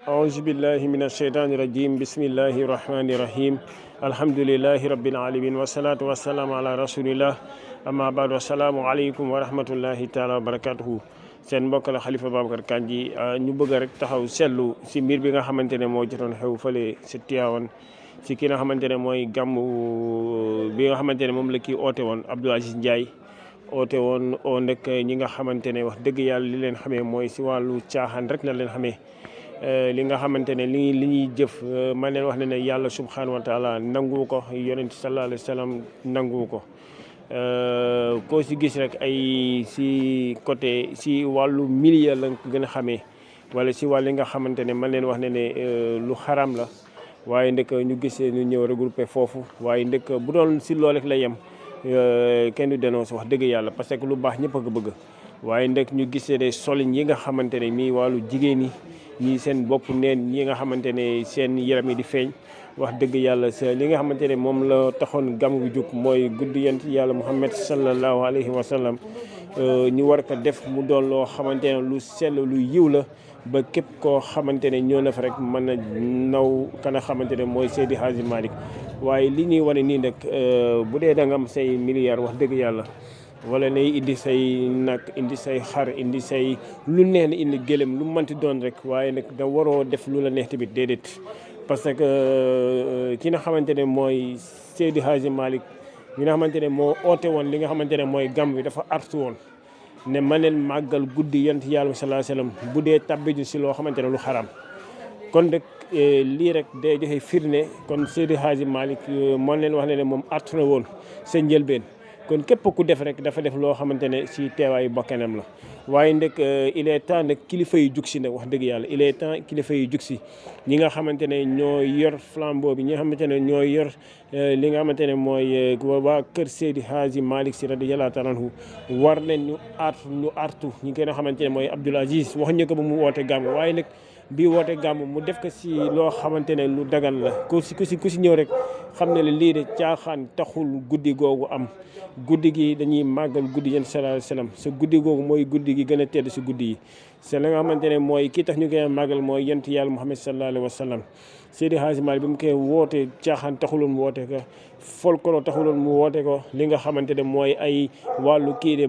أعوذ بالله من الشيطان الرجيم بسم الله الرحمن الرحيم الحمد لله رب العالمين والصلاة والسلام على رسول الله أما بعد السلام عليكم ورحمة الله تعالى وبركاته seen mbokk la Khalifa Babacar Kandji ñu bëgg rek taxaw seetlu si mbir bi nga xamante ne moo jotoon xew fële si Tivaouane si ki nga xamante ne mooy gàmmu bi nga xamante ne moom la kii oote woon Abdou Aziz Ndiaye oote woon oo nekk ñi nga xamante ne wax dëgg yàlla li leen xamee mooy si wàllu caaxaan rek la leen xamee li nga xamante ne li ñuy jëf man leen wax ne ne yàlla subhanahu wa taala nangu ko yonent sallallahu alayhi wa sallam nangu ko koo si gis rek ay si côté si wàllu milieu la gën a xamee wala si wàll li nga xamante ne man leen wax ne ne lu xaram la waaye ndek ñu gisee ñu ñëw regroupé foofu waaye ndek bu doon si loolu rek la yem kenn du dénonce wax dëgg yàlla parce que lu baax ñëpp a ko bëgg waaye ndek ñu gisee ne solin yi nga xamante ne mii wàllu jigéen ñi ñii seen bopp neen ñi nga xamante ne seen yaram yi di feeñ wax dëgg yàlla sa li nga xamante ne moom la taxoon gàmm bi jóg mooy guddi yonent yàlla Muhammad sallallahu alayhi wa sallam ñu war ko def mu doon loo xamante ne lu sell lu yiw la ba képp koo xamante ne ñoo na fa rek mën a naw kana xamante ne mooy Seydi Hadji Malick waaye li ñuy wane nii nag bu dee da nga am say milliards wax dëgg yàlla wala nay indi say nag indi say xar indi say lu neen indi gëlëm lu mënti doon rek waaye nag da waroo def lu la neex tamit déedéet parce que ki nga xamante ne mooy Seydi Hadji Malick ki nga xamante ne moo oote woon li nga xamante ne mooy gàmm bi dafa artu woon ne ma leen màggal guddi yonent yàlla sallallahu alayhi wasallam bu dee tabbiju si loo xamante ne lu xaram kon rek lii rek day joxe firnde kon Seydi Hadji Malick moo leen wax ne moom artu na woon seen njëlbeen kon képp ku def rek dafa def loo xamante ne si teewaayu bakkanam la waaye ndek il est temps nag kilifa yi jug si nag wax dëgg yàlla il est temps kilifa yi jug si ñi nga xamante ne ñoo yor flambeau bi ñi nga xamante ne ñoo yor li nga xamante ne mooy waa kër Seydi Hadji Malick Sy radiyallahu ta'ala anhu war leen ñu artu ñi nga xamante ne mooy Abdoul Aziz wax ñu ko ba mu woote gàmm waaye nag bii woote gàmm mu def ko si loo xamante ne lu dagan la ku si ñëw rek xam ne lii de caaxaan taxul guddi googu am guddi gi dañuy màggal guddi yéen sallallahu alayhi wasallam sa guddi googu mooy guddi gi gën a tedd si guddi yi c'est la nga xamante ne mooy kii tax ñu koy màggal mooy yent yàlla Muhammad sallallahu alayhi wasallam Seydi Hadji Malick bi mu koy woote caaxaan taxuloon mu woote ko folklore taxuloon mu woote ko li nga xamante ne mooy ay wàllu kii de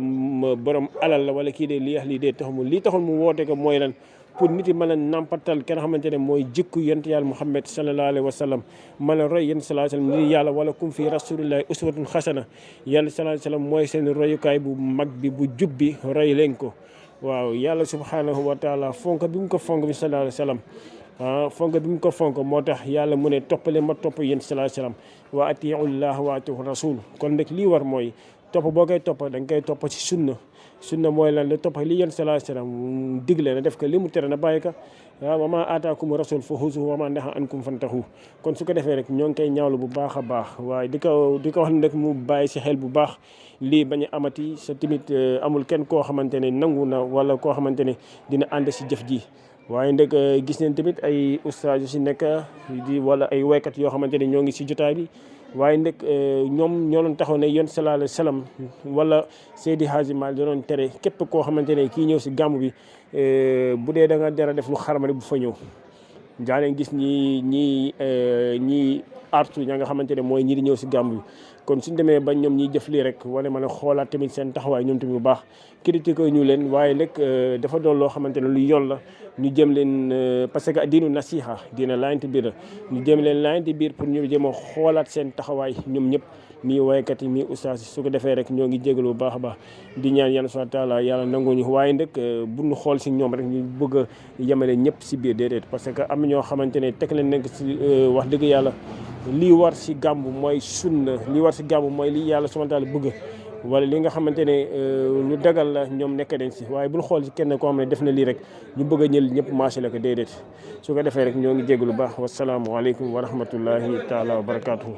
borom alal la wala kii de lii de taxul lii taxul mu woote ko mooy lan pour nit yi mën a nampatal kenn xamante ne mooy jikku yonent yàlla Muhammad sallallahu alayhi wa sallam mën a roy yonent sallallahu alayhi wa sallam ni yàlla wala kum fi rasulillahi uswatun xasana yàlla sallallahu alayhi wa sallam mooy seen royukaay bu mag bi bu jub bi roy leen ko waaw yàlla subhanahu wa taala fonk bi mu ko fonk bi sallallahu alayhi wa sallam fonk bi mu ko fonk moo tax yàlla mu ne toppale ma topp yonent sallallahu alayhi wa sallam wa atiullah wa atiu rasul kon nag lii war mooy topp boo koy topp da nga koy topp ci sunna mooy lan la topp li yonent sallallahu alayhi wasallam digle na def ko li mu tere na bàyyi ko wa ma aataakum rasul fa xuzuhu wa ma naha ankum fantahu kon su ko defee rek ñoo ngi koy ñaawlu bu baax a baax waaye di ko wax ne rek mu bàyyi si xel bu baax lii bañ a amati sa tamit amul kenn koo xamante ne nangu na wala koo xamante ne dina ànd si jëf ji waaye ndek gis nañ tamit ay ustaas yu si nekk di wala ay waykat yoo xamante ne ñoo ngi si jotaay bi waaye ndek ñoom ñoo doon taxaw ne yonent sallallahu alayhi wasallam wala Seydi Hadji Malick da doon tere képp koo xamante ne kii ñëw si gàmm bi bu dee da nga dara def lu xaram rek bu fa ñëw jaane gis ñi artu ña nga xamante ne mooy ñi di ñëw si gàmm bi kon suñ demee ba ñoom ñiy jëf lii rek wala mën a xoolaat tamit seen taxawaay ñoom tamit bu baax critiqué ñu leen waaye nag dafa doon loo xamante ne lu yoon la ñu jëm leen parce que diinu nasiha dina laayante biir ñu jëm leen laayante biir pour ñu jëm a xoolaat seen taxawaay ñoom ñëpp mii waykat yi mii ustaas yi su ko defee rek ñoo ngi jégalu bu baax a baax di ñaan yàlla subhanahu wa taala yàlla nanguñu waaye nag bu ñu xool si ñoom rek ñu bëgg a yemale ñëpp si biir déedéet parce que am ñoo xamante ne teg leen nekk si wax dëgg yàlla lii war si gàmmu mooy sunna lii war si gàmmu mooy lii yàlla subhanahu wa taala bëgg wala li nga xamante ne lu dagal la ñoom nekk dañ si waaye bul xool si kenn koo xam ne def na lii rek ñu bëgg a ñël ñëpp marché la ko déedéet su ko defee rek ñoo ngi jégalu baax wasalaamualeykum wa rahmatullahi taala wa barakatuhu